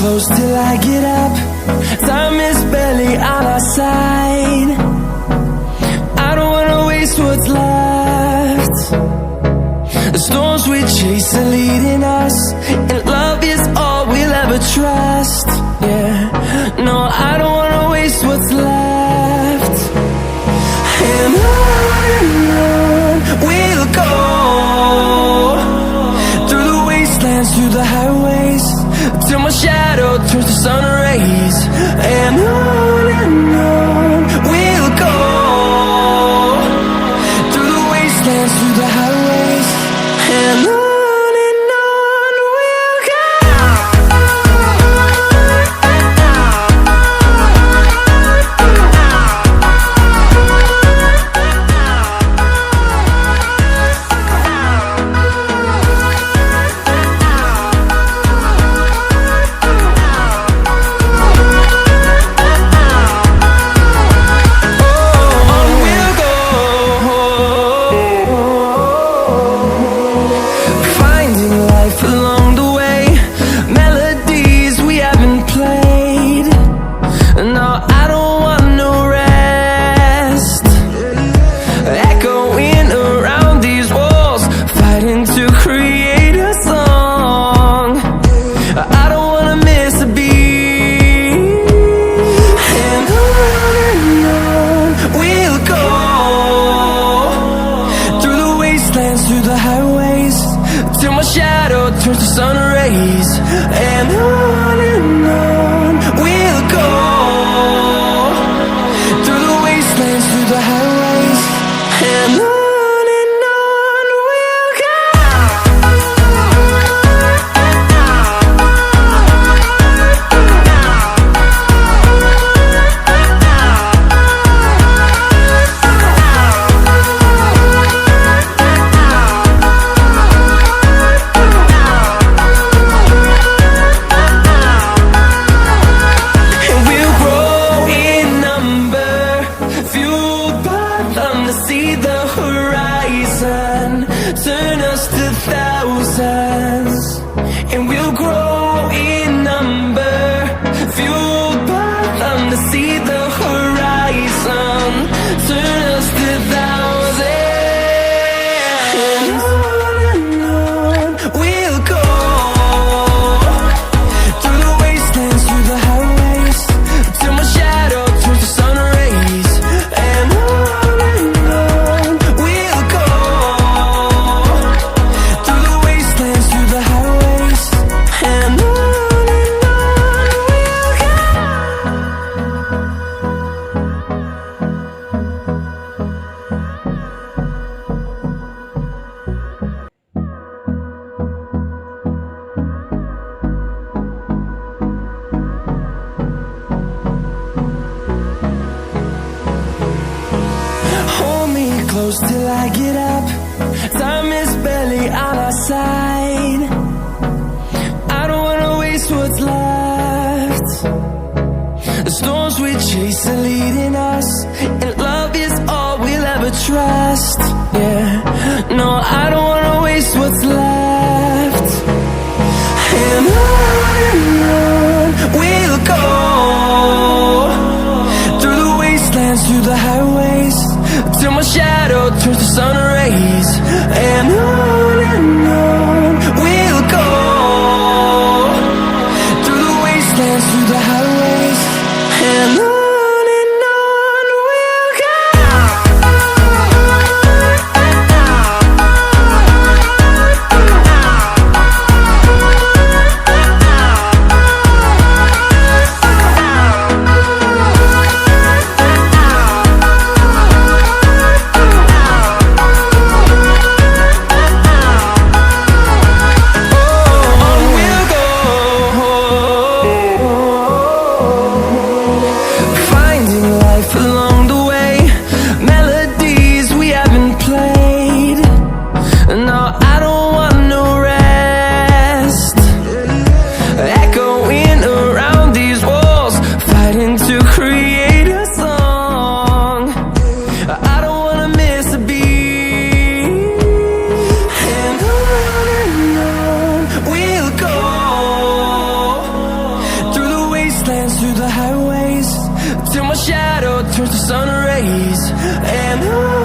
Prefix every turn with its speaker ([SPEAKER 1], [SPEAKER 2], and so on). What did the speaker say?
[SPEAKER 1] close till I get up. Time is barely on our side. I don't wanna waste what's left. The storms we chase are leading us, and love is all we'll ever trust. Yeah, no, I don't wanna waste what's left. And on we'll go, through the wastelands, through the highways, till my shadow turns to sun rays. And on we'll go, through the wastelands, through the highways, and on we'll go. Through the highways, till my shadow turns to sun rays. And on we'll go, through the wastelands, through the highways, and on we'll go. See the horizon, turn us to thousands, and we'll grow in number, fueled by them to see the horizon, turn us to thousands. And on we'll go, through the wastelands, through the highways, till my shadow turns to sun rays. And close till I get up. Time is barely on our side. I don't wanna waste what's left. The storms we chase are leading us, and love is all we'll ever trust. Yeah, no, I don't wanna waste what's left. And on we'll go, through the wastelands, through the highways, till my shadow turns to sun rays. And on we'll go, through the wastelands, through the highways, and on we'll go. sun rays, and